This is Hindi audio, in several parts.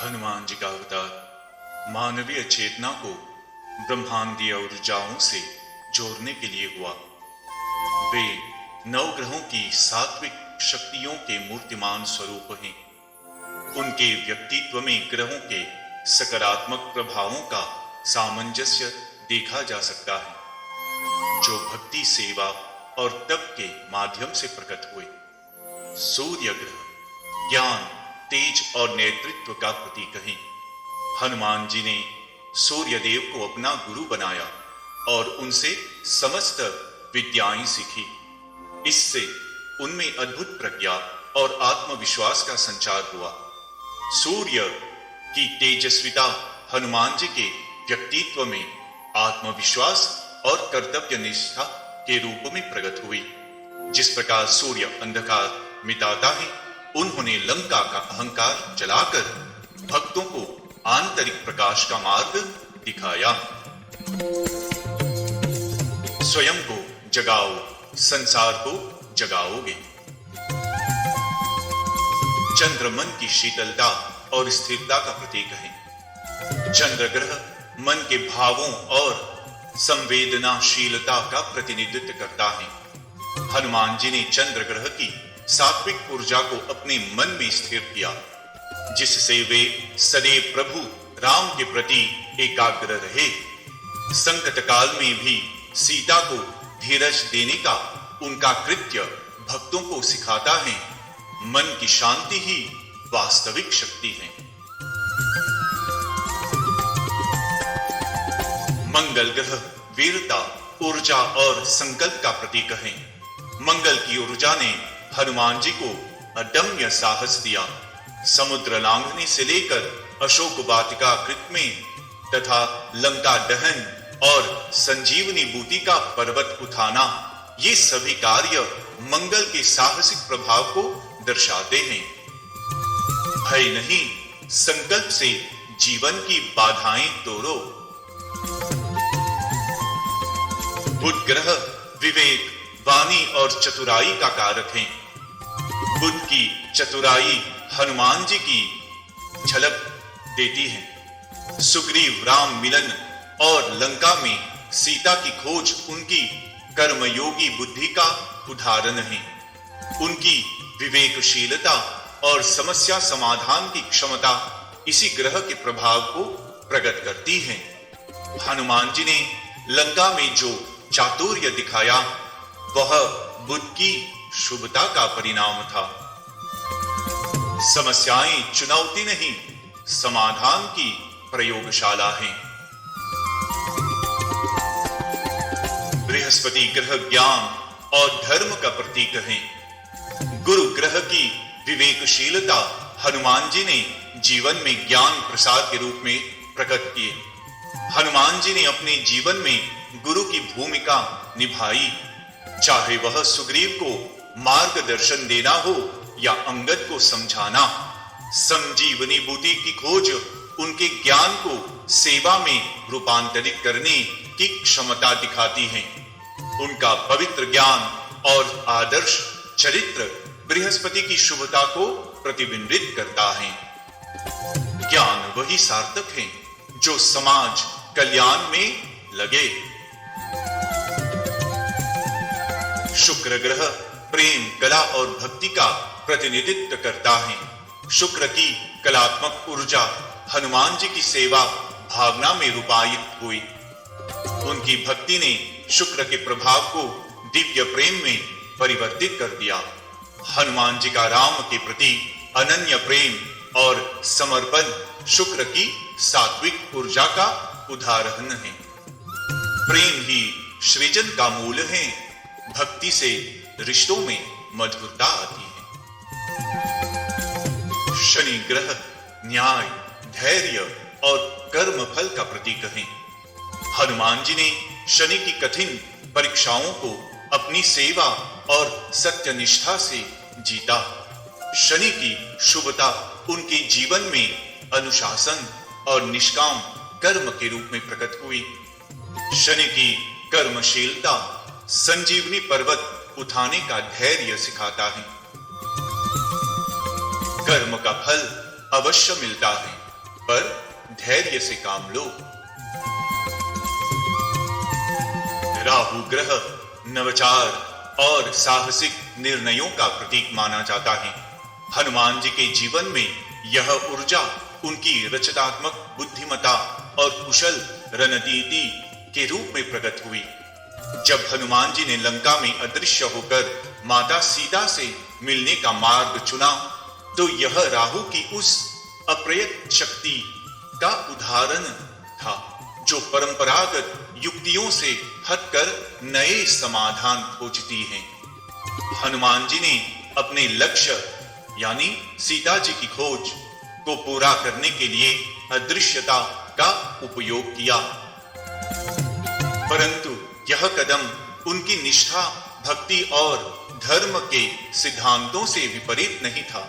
हनुमान जी का अवतार मानवीय चेतना को ब्रह्मांडीय ऊर्जाओं से जोड़ने के लिए हुआ। वे नवग्रहों की सात्विक शक्तियों के मूर्तिमान स्वरूप हैं। उनके व्यक्तित्व में ग्रहों के सकारात्मक प्रभावों का सामंजस्य देखा जा सकता है, जो भक्ति, सेवा और तप के माध्यम से प्रकट हुए। सूर्य ग्रह ज्ञान, तेज और नेतृत्व का प्रतीक है। हनुमान जी ने सूर्य देव को अपना गुरु बनाया और उनसे समस्त विद्याएं सीखी। इससे उनमें अद्भुत प्रज्ञा और आत्मविश्वास का संचार हुआ। सूर्य की तेजस्विता हनुमान जी के व्यक्तित्व में आत्मविश्वास और कर्तव्य निष्ठा के रूप में प्रकट हुई। जिस प्रकार सूर्य अंधकार मिटाता है, उन्होंने लंका का अहंकार जलाकर भक्तों को आंतरिक प्रकाश का मार्ग दिखाया। स्वयं को जगाओ, संसार को जगाओगे। चंद्र मन की शीतलता और स्थिरता का प्रतीक है। चंद्र ग्रह मन के भावों और संवेदनाशीलता का प्रतिनिधित्व करता है। हनुमान जी ने चंद्र ग्रह की सात्विक ऊर्जा को अपने मन में स्थिर किया, जिससे वे सदैव प्रभु राम के प्रति एकाग्र रहे। संकट काल में भी सीता को धीरज देने का उनका कृत्य भक्तों को सिखाता है। मन की शांति ही वास्तविक शक्ति है। मंगल ग्रह वीरता, ऊर्जा और संकल्प का प्रतीक है। मंगल की ऊर्जा ने हनुमान जी को अदम्य साहस दिया। समुद्र लांघने से लेकर अशोक वाटिका कृत में तथा लंका दहन और संजीवनी बूटी का पर्वत उठाना, ये सभी कार्य मंगल के साहसिक प्रभाव को दर्शाते हैं। भय नहीं, संकल्प से जीवन की बाधाएं तोड़ो। बुध ग्रह विवेक, वाणी और चतुराई का कारक है। बुध की चतुराई हनुमान जी की झलक देती है। सुग्रीव राम मिलन और लंका में सीता की खोज उनकी कर्मयोगी बुद्धि का उदाहरण है। उनकी विवेकशीलता और समस्या समाधान की क्षमता इसी ग्रह के प्रभाव को प्रकट करती है। हनुमान जी ने लंका में जो चातुर्य दिखाया, वह बुद्ध की शुभता का परिणाम था। समस्याएं चुनौती नहीं, समाधान की प्रयोगशाला है। बृहस्पति ग्रह ज्ञान और धर्म का प्रतीक है। गुरु ग्रह की विवेकशीलता हनुमान जी ने जीवन में ज्ञान प्रसाद के रूप में प्रकट किए। हनुमान जी ने अपने जीवन में गुरु की भूमिका निभाई, चाहे वह सुग्रीव को मार्गदर्शन देना हो या अंगद को समझाना। संजीवनी बूटी की खोज उनके ज्ञान को सेवा में रूपांतरित करने की क्षमता दिखाती है। उनका पवित्र ज्ञान और आदर्श चरित्र बृहस्पति की शुभता को प्रतिबिंबित करता है। ज्ञान वही सार्थक है जो समाज कल्याण में लगे। शुक्र ग्रह प्रेम, कला और भक्ति का प्रतिनिधित्व करता है। शुक्र की कलात्मक ऊर्जा हनुमान जी की सेवा भावना में रूपायित हुई। उनकी भक्ति ने शुक्र के प्रभाव को दिव्य प्रेम में परिवर्तित कर दिया। हनुमान जी का राम के प्रति अनन्य प्रेम और समर्पण शुक्र की सात्विक ऊर्जा का उदाहरण है। प्रेम ही सृजन का मूल है। भक्ति से रिश्तों में मधुरता आती है। शनि ग्रह न्याय, धैर्य और कर्म फल का प्रतीक है। हनुमान जी ने शनि की कठिन परीक्षाओं को अपनी सेवा और सत्यनिष्ठा से जीता। शनि की शुभता उनके जीवन में अनुशासन और निष्काम कर्म के रूप में प्रकट हुई। शनि की कर्मशीलता संजीवनी पर्वत उठाने का धैर्य सिखाता है। कर्म का फल अवश्य मिलता है, पर धैर्य से काम लो। राहु ग्रह नवाचार और साहसिक निर्णयों का प्रतीक माना जाता है। हनुमान जी के जीवन में यह ऊर्जा उनकी रचनात्मक बुद्धिमत्ता और कुशल रणनीति के रूप में प्रकट हुई। जब हनुमान जी ने लंका में अदृश्य होकर माता सीता से मिलने का मार्ग चुना, तो यह राहु की उस अप्रयत शक्ति का उदाहरण था जो परंपरागत युक्तियों से हटकर नए समाधान खोजती है। हनुमान जी ने अपने लक्ष्य यानी सीता जी की खोज को पूरा करने के लिए अदृश्यता का उपयोग किया, परंतु यह कदम उनकी निष्ठा, भक्ति और धर्म के सिद्धांतों से विपरीत नहीं था।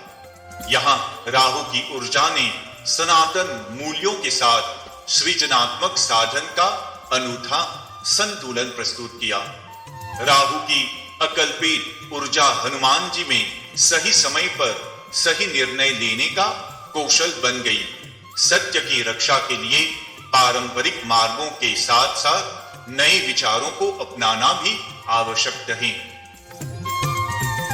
यहाँ राहु की ऊर्जा ने सनातन मूल्यों के साथ सृजनात्मक साधन का अनूठा संतुलन प्रस्तुत किया। राहु की अकल्पित ऊर्जा हनुमान जी में सही समय पर सही निर्णय लेने का कौशल बन गई। सत्य की रक्षा के लिए पारंपरिक मार्गों के साथ साथ नए विचारों को अपनाना भी आवश्यक है।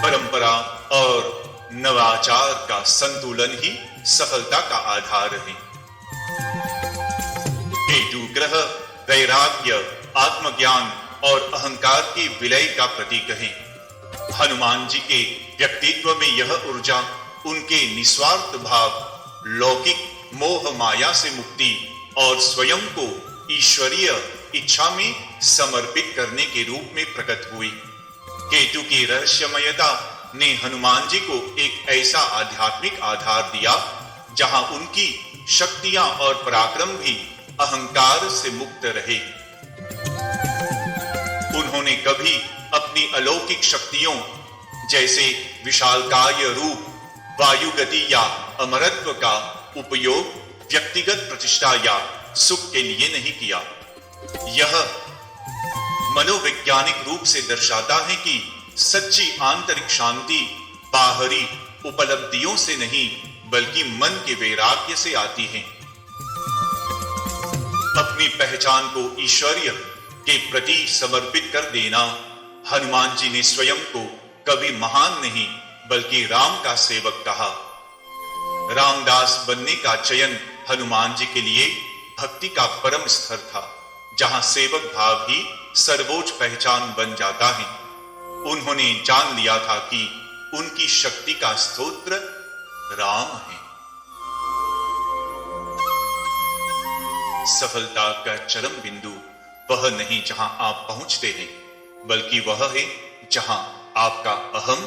परंपरा और नवाचार का संतुलन ही सफलता का आधार है। केतु ग्रह वैराग्य, आत्मज्ञान और अहंकार के विलय का प्रतीक है। हनुमान जी के व्यक्तित्व में यह ऊर्जा उनके निस्वार्थ भाव, लौकिक मोह माया से मुक्ति और स्वयं को ईश्वरीय इच्छा में समर्पित करने के रूप में प्रकट हुई। केतु की रहस्यमयता ने हनुमान जी को एक ऐसा आध्यात्मिक आधार दिया जहां उनकी शक्तियां और पराक्रम भी अहंकार से मुक्त रहे। उन्होंने कभी अपनी अलौकिक शक्तियों जैसे विशालकाय रूप, वायु गति या अमरत्व का उपयोग व्यक्तिगत प्रतिष्ठा या सुख के लिए नहीं किया। यह मनोवैज्ञानिक रूप से दर्शाता है कि सच्ची आंतरिक शांति बाहरी उपलब्धियों से नहीं बल्कि मन के वैराग्य से आती है। अपनी पहचान को ईश्वरीय के प्रति समर्पित कर देना। हनुमान जी ने स्वयं को कभी महान नहीं बल्कि राम का सेवक कहा। रामदास बनने का चयन हनुमान जी के लिए भक्ति का परम स्तर था, जहां सेवक भाव ही सर्वोच्च पहचान बन जाता है। उन्होंने जान लिया था कि उनकी शक्ति का स्तोत्र राम है। सफलता का चरम बिंदु वह नहीं जहां आप पहुंचते हैं, बल्कि वह है जहां आपका अहम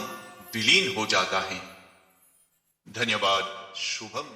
विलीन हो जाता है। धन्यवाद। शुभम।